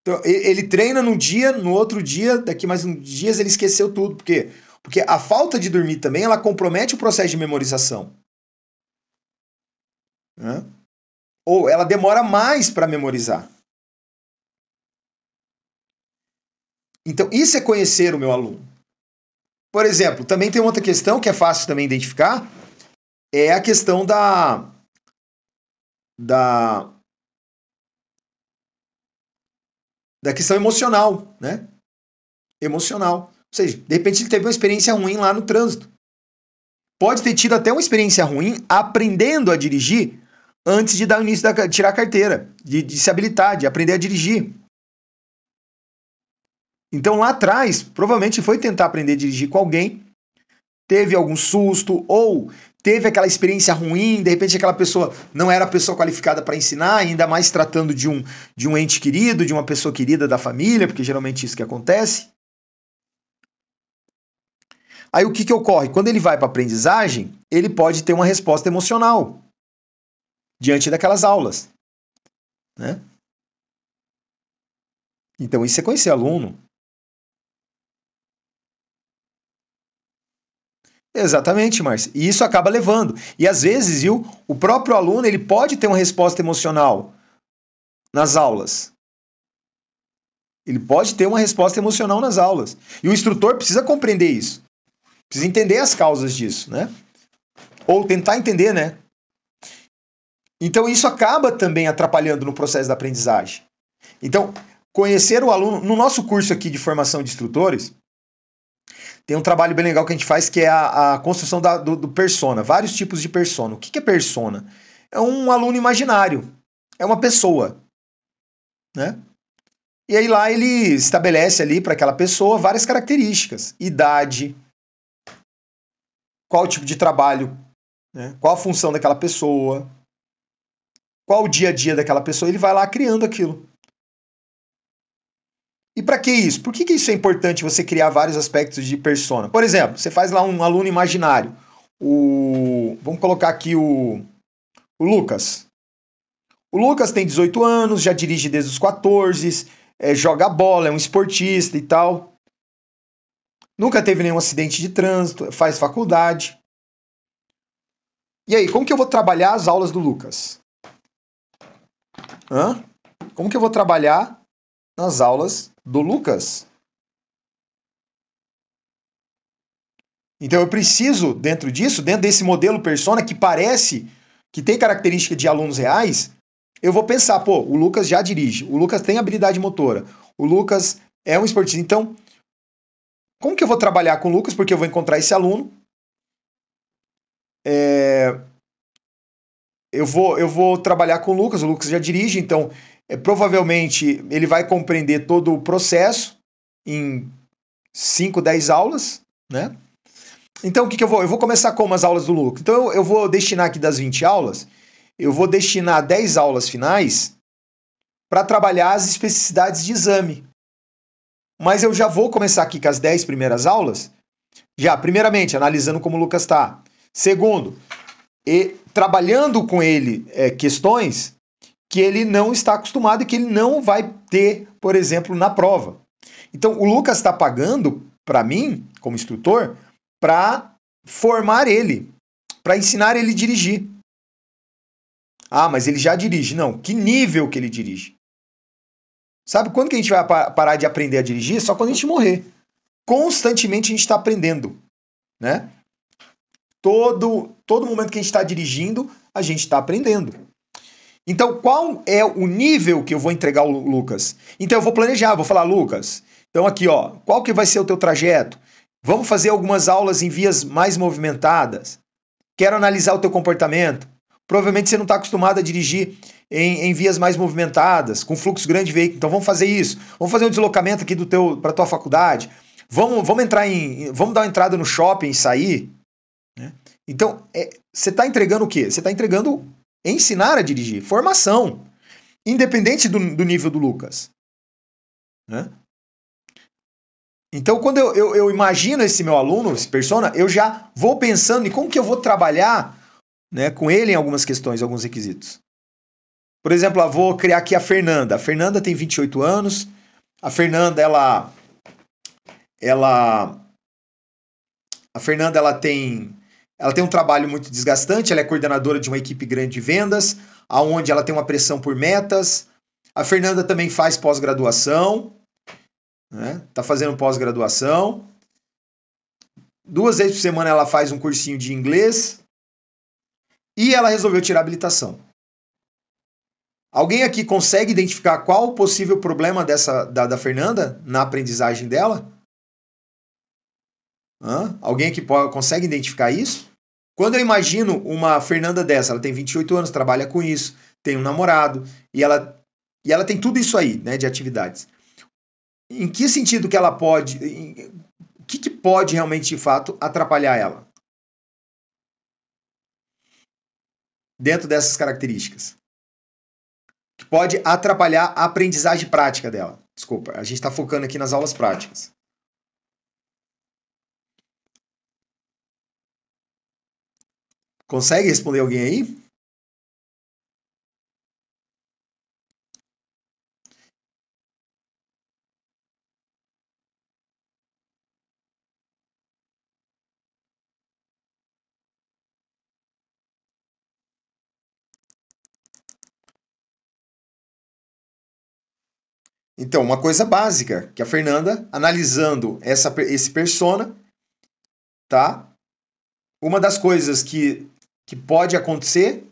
Speaker 1: Então, ele treina num dia, no outro dia, daqui mais uns dias ele esqueceu tudo. Por quê? Porque a falta de dormir também, ela compromete o processo de memorização. Né? Ou ela demora mais para memorizar. Então, isso é conhecer o meu aluno. Por exemplo, também tem outra questão que é fácil também identificar, é a questão da, da questão emocional, né? Emocional. Ou seja, de repente ele teve uma experiência ruim lá no trânsito. Pode ter tido até uma experiência ruim aprendendo a dirigir antes de dar o início tirar a carteira, de se habilitar, de aprender a dirigir. Então lá atrás, provavelmente foi tentar aprender a dirigir com alguém, teve algum susto ou teve aquela experiência ruim, de repente aquela pessoa não era a pessoa qualificada para ensinar, ainda mais tratando de um ente querido, de uma pessoa querida da família, porque geralmente é isso que acontece. Aí o que ocorre? Quando ele vai para a aprendizagem, ele pode ter uma resposta emocional diante daquelas aulas. Né? Então isso é conhecer aluno. Exatamente, Márcio. E isso acaba levando. E às vezes, viu, o próprio aluno ele pode ter uma resposta emocional nas aulas. Ele pode ter uma resposta emocional nas aulas. E o instrutor precisa compreender isso. Precisa entender as causas disso, né? Ou tentar entender, né? Então isso acaba também atrapalhando no processo da aprendizagem. Então, conhecer o aluno, no nosso curso aqui de formação de instrutores, tem um trabalho bem legal que a gente faz que é a construção do persona, vários tipos de persona. O que é persona? É um aluno imaginário, é uma pessoa, né? E aí lá ele estabelece ali para aquela pessoa várias características, idade, qual o tipo de trabalho, né? Qual a função daquela pessoa, qual o dia a dia daquela pessoa, ele vai lá criando aquilo. E para que isso? Por que isso é importante, você criar vários aspectos de persona? Por exemplo, você faz lá um aluno imaginário. Vamos colocar aqui o Lucas. O Lucas tem 18 anos, já dirige desde os 14, joga bola, é um esportista e tal. Nunca teve nenhum acidente de trânsito, faz faculdade. E aí, como que eu vou trabalhar as aulas do Lucas? Como que eu vou trabalhar nas aulas do Lucas? Então eu preciso, dentro desse modelo persona que parece que tem característica de alunos reais, eu vou pensar, pô, o Lucas já dirige, o Lucas tem habilidade motora, o Lucas é um esportista. Então, como que eu vou trabalhar com o Lucas? Porque eu vou encontrar esse aluno. Eu vou trabalhar com o Lucas já dirige, então provavelmente ele vai compreender todo o processo em 5, 10 aulas, né? Então, o que eu vou? Eu vou começar com as aulas do Lucas. Então, eu vou destinar aqui das 20 aulas, eu vou destinar 10 aulas finais para trabalhar as especificidades de exame. Mas eu já vou começar aqui com as 10 primeiras aulas, já, primeiramente, analisando como o Lucas está. Segundo, trabalhando com ele questões que ele não está acostumado e que ele não vai ter, por exemplo, na prova. Então, o Lucas está pagando para mim, como instrutor, para formar ele, para ensinar ele a dirigir. Ah, mas ele já dirige. Não, que nível que ele dirige? Sabe quando que a gente vai parar de aprender a dirigir? Só quando a gente morrer. Constantemente a gente está aprendendo, né? Todo momento que a gente está dirigindo, a gente está aprendendo. Então, qual é o nível que eu vou entregar o Lucas? Então, eu vou planejar, vou falar, Lucas, então aqui, ó, qual que vai ser o teu trajeto? Vamos fazer algumas aulas em vias mais movimentadas. Quero analisar o teu comportamento. Provavelmente você não está acostumado a dirigir em vias mais movimentadas, com fluxo grande de veículo. Então, vamos fazer isso. Vamos fazer um deslocamento aqui para a tua faculdade. Vamos dar uma entrada no shopping e sair. Né? Então, você está entregando o quê? Você está entregando ensinar a dirigir, formação, independente do nível do Lucas. Né? Então, quando eu imagino esse meu aluno, esse persona, eu já vou pensando em como que eu vou trabalhar, né, com ele em algumas questões, alguns requisitos. Por exemplo, eu vou criar aqui a Fernanda. A Fernanda tem 28 anos. A Fernanda, ela tem um trabalho muito desgastante, ela é coordenadora de uma equipe grande de vendas, aonde ela tem uma pressão por metas. A Fernanda também faz pós-graduação, né? Tá fazendo pós-graduação. 2 vezes por semana ela faz um cursinho de inglês e ela resolveu tirar a habilitação. Alguém aqui consegue identificar qual o possível problema da Fernanda na aprendizagem dela? Alguém aqui consegue identificar isso? Quando eu imagino uma Fernanda dessa, ela tem 28 anos, trabalha com isso, tem um namorado, e ela tem tudo isso aí, né, de atividades. Em que sentido que ela pode... O que pode realmente, de fato, atrapalhar ela? Dentro dessas características. Que pode atrapalhar a aprendizagem prática dela. Desculpa, a gente está focando aqui nas aulas práticas. Consegue responder alguém aí? Então, uma coisa básica, que a Fernanda, analisando esse persona, tá? Uma das coisas que pode acontecer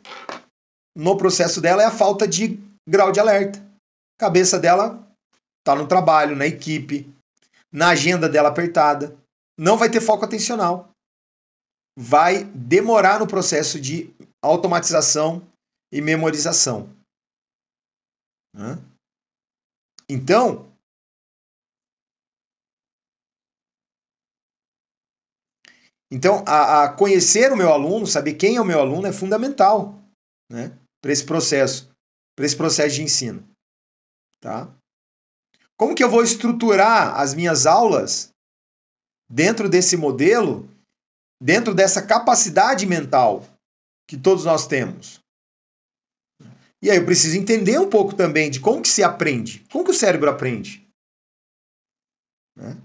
Speaker 1: no processo dela é a falta de grau de alerta. A cabeça dela tá no trabalho, na equipe, na agenda dela apertada. Não vai ter foco atencional. Vai demorar no processo de automatização e memorização. Então, a conhecer o meu aluno, saber quem é o meu aluno é fundamental. Né? para esse processo de ensino, tá? Como que eu vou estruturar as minhas aulas dentro desse modelo, dentro dessa capacidade mental que todos nós temos? E aí eu preciso entender um pouco também de como que se aprende, como que o cérebro aprende. Né?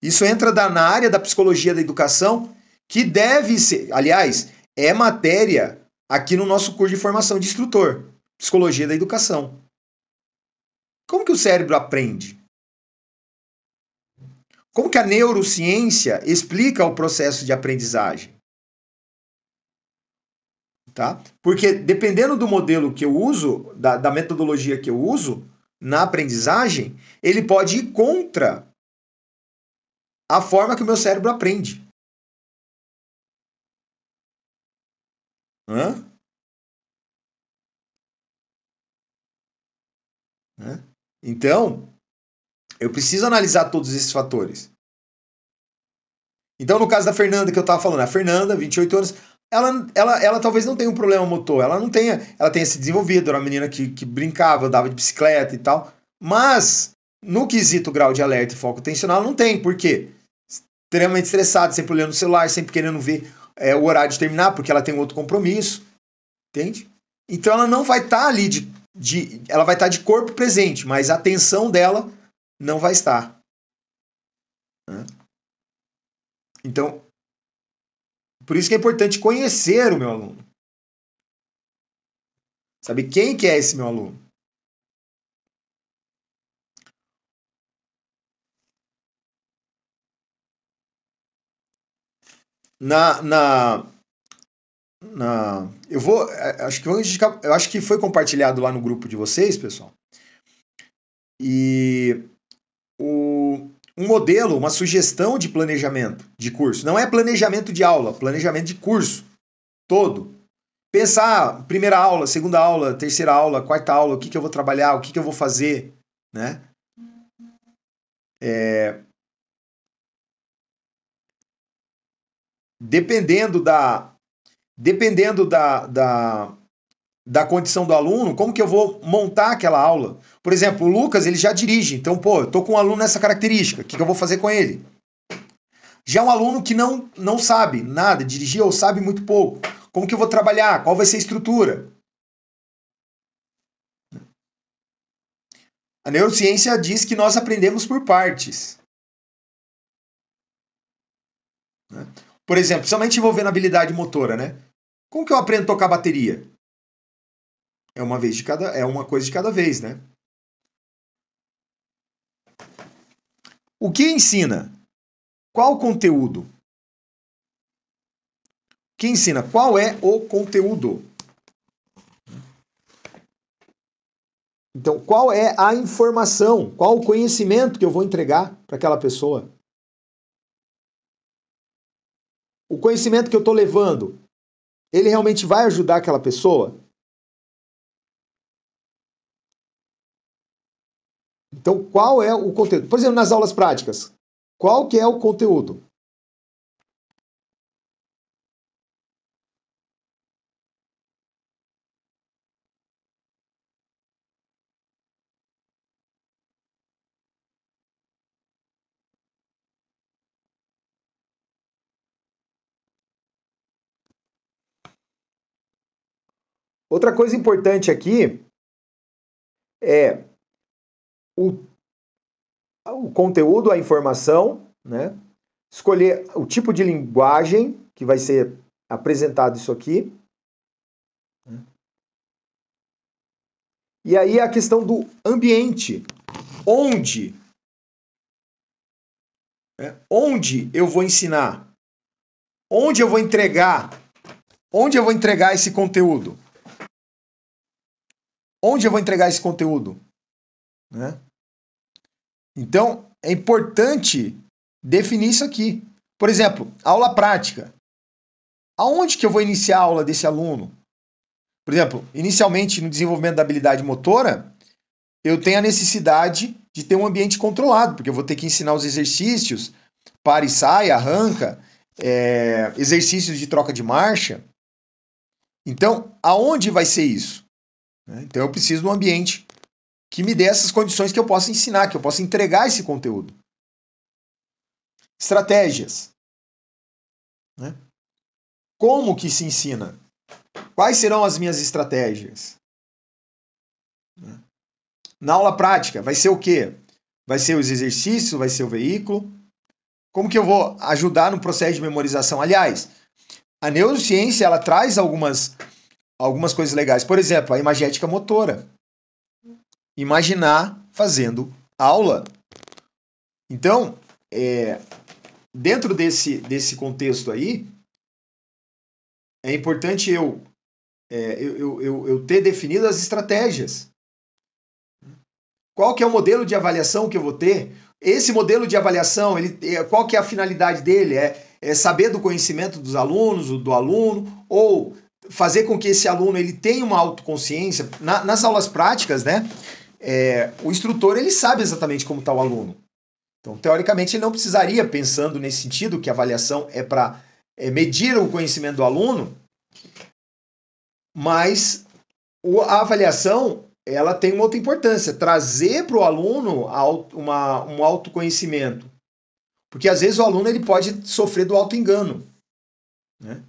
Speaker 1: Isso entra na área da psicologia da educação, que deve ser, aliás, é matéria aqui no nosso curso de formação de instrutor, psicologia da educação. Como que o cérebro aprende? Como que a neurociência explica o processo de aprendizagem? Tá? Porque dependendo do modelo que eu uso, da metodologia que eu uso na aprendizagem, ele pode ir contra a forma que o meu cérebro aprende. Hã? Hã? Então, eu preciso analisar todos esses fatores. Então, no caso da Fernanda que eu estava falando, a Fernanda, 28 anos, ela talvez não tenha um problema motor, ela tenha se desenvolvido, era uma menina que brincava, andava de bicicleta e tal, mas no quesito grau de alerta e foco atencional não tem, por quê? Extremamente estressada, sempre olhando o celular, sempre querendo ver o horário de terminar, porque ela tem outro compromisso, entende? Então ela não vai estar ali ela vai estar de corpo presente, mas a atenção dela não vai estar. Né? Então, por isso que é importante conhecer o meu aluno. Saber quem que é esse meu aluno. Na, na, eu vou, eu acho que foi compartilhado lá no grupo de vocês, pessoal. E um modelo, uma sugestão de planejamento de curso. Não é planejamento de aula, planejamento de curso todo. Pensar primeira aula, segunda aula, terceira aula, quarta aula, o que eu vou trabalhar, o que eu vou fazer, né? Dependendo da condição do aluno, como que eu vou montar aquela aula? Por exemplo, o Lucas, ele já dirige, então, pô, eu tô com um aluno nessa característica, o que eu vou fazer com ele? Já um aluno que não sabe nada, dirigir ou sabe muito pouco, como que eu vou trabalhar? Qual vai ser a estrutura? A neurociência diz que nós aprendemos por partes. Né? Por exemplo, somente envolvendo habilidade motora, né? Como que eu aprendo a tocar bateria? É uma coisa de cada vez, né? O que ensina? Qual o conteúdo? Que ensina? Qual é o conteúdo? Então, qual é a informação? Qual o conhecimento que eu vou entregar para aquela pessoa? O conhecimento que eu estou levando, ele realmente vai ajudar aquela pessoa? Então, qual é o conteúdo? Por exemplo, nas aulas práticas, qual que é o conteúdo? Outra coisa importante aqui é o, o conteúdo, a informação, né? Escolher o tipo de linguagem que vai ser apresentado isso aqui. E aí a questão do ambiente. Onde? Onde eu vou ensinar? Onde eu vou entregar? Onde eu vou entregar esse conteúdo? Onde eu vou entregar esse conteúdo? Né? Então, é importante definir isso aqui. Por exemplo, aula prática. Aonde que eu vou iniciar a aula desse aluno? Por exemplo, inicialmente no desenvolvimento da habilidade motora, eu tenho a necessidade de ter um ambiente controlado, porque eu vou ter que ensinar os exercícios, para e sai, arranca, exercícios de troca de marcha. Então, aonde vai ser isso? né? Então eu preciso de um ambiente que me dê essas condições que eu possa ensinar, que eu possa entregar esse conteúdo. Estratégias, né? Como que se ensina? Quais serão as minhas estratégias? Na aula prática, vai ser o quê? Vai ser os exercícios, vai ser o veículo? Como que eu vou ajudar no processo de memorização? Aliás, a neurociência ela traz algumas coisas legais. Por exemplo, a imagética motora. Imaginar fazendo aula. Então, dentro desse contexto aí, é importante eu ter definido as estratégias. Qual que é o modelo de avaliação que eu vou ter? Esse modelo de avaliação, qual que é a finalidade dele? É saber do conhecimento dos alunos, do aluno, ou fazer com que esse aluno ele tenha uma autoconsciência. Nas aulas práticas, né, o instrutor ele sabe exatamente como está o aluno. Então, teoricamente, ele não precisaria, pensando nesse sentido, que a avaliação é para medir o conhecimento do aluno, mas a avaliação ela tem uma outra importância, trazer para o aluno um autoconhecimento. Porque às vezes o aluno ele pode sofrer do autoengano, né?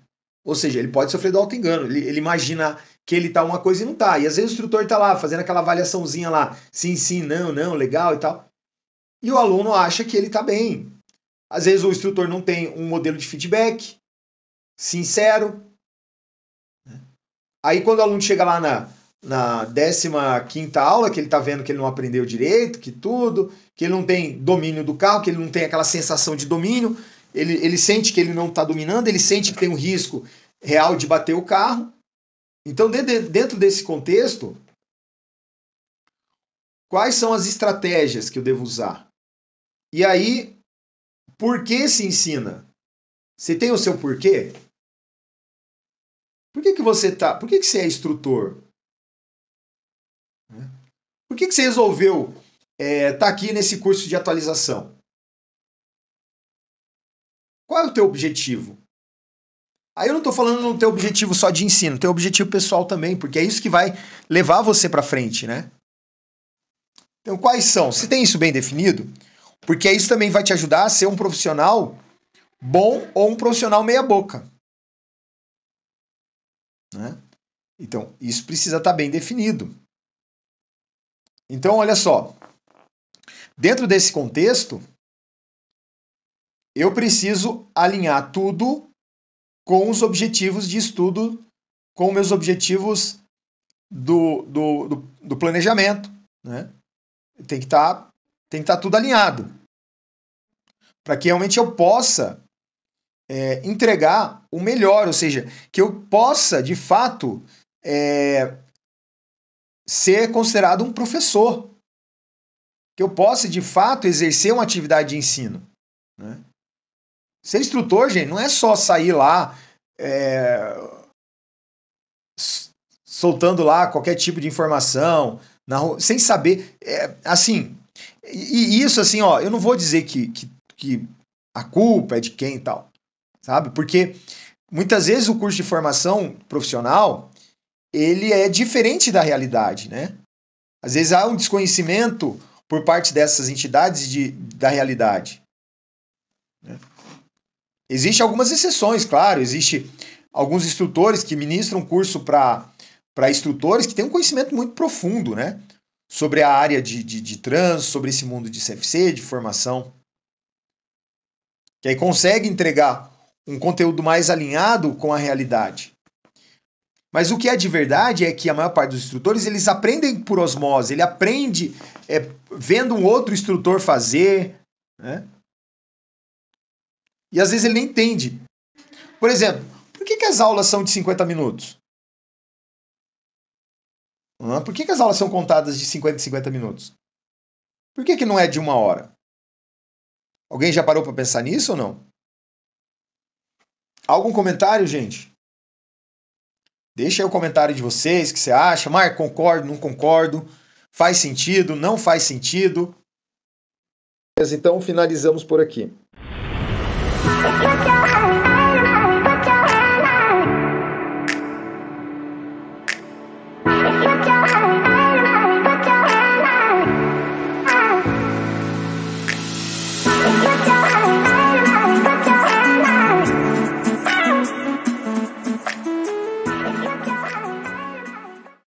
Speaker 1: Ou seja, ele pode sofrer do autoengano, ele imagina que ele está uma coisa e não está. E às vezes o instrutor está lá fazendo aquela avaliaçãozinha lá, sim, sim, não, legal e tal. E o aluno acha que ele está bem. Às vezes o instrutor não tem um modelo de feedback sincero. Aí quando o aluno chega lá na 15ª aula, que ele está vendo que ele não aprendeu direito, que ele não tem domínio do carro, que ele não tem aquela sensação de domínio, ele sente que ele não está dominando, ele sente que tem um risco real de bater o carro. Então, dentro desse contexto, quais são as estratégias que eu devo usar? E aí, por que se ensina? Você tem o seu porquê? Por que você é instrutor? Por que você resolveu estar aqui nesse curso de atualização? Qual é o teu objetivo? Aí eu não estou falando no teu objetivo só de ensino, teu objetivo pessoal também, porque é isso que vai levar você para frente, né? Então, quais são? Se tem isso bem definido, porque isso também vai te ajudar a ser um profissional bom ou um profissional meia boca, né? Então, isso precisa estar bem definido. Então, olha só, dentro desse contexto, eu preciso alinhar tudo com os objetivos de estudo, com meus objetivos do planejamento, né? Tem que estar tudo alinhado, para que realmente eu possa entregar o melhor, ou seja, que eu possa, de fato, ser considerado um professor, que eu possa, de fato, exercer uma atividade de ensino, né? Ser instrutor, gente, não é só sair lá soltando lá qualquer tipo de informação na rua, sem saber, assim, e isso assim, ó, eu não vou dizer que a culpa é de quem e tal, sabe? Porque muitas vezes o curso de formação profissional, ele é diferente da realidade, né? Às vezes há um desconhecimento por parte dessas entidades da realidade, né? Existem algumas exceções, claro, existe alguns instrutores que ministram curso para instrutores que têm um conhecimento muito profundo, né? Sobre a área de trânsito, sobre esse mundo de CFC, de formação. Que aí consegue entregar um conteúdo mais alinhado com a realidade. Mas o que é de verdade é que a maior parte dos instrutores, eles aprendem por osmose, ele aprende vendo um outro instrutor fazer, né? E às vezes ele nem entende. Por exemplo, por que as aulas são de 50 minutos? Por que as aulas são contadas de 50 em 50 minutos? Por que não é de 1 hora? Alguém já parou para pensar nisso ou não? Algum comentário, gente? Deixa aí o comentário de vocês, o que você acha. Marco, concordo, não concordo. Faz sentido, não faz sentido. Então finalizamos por aqui. Put your
Speaker 2: Música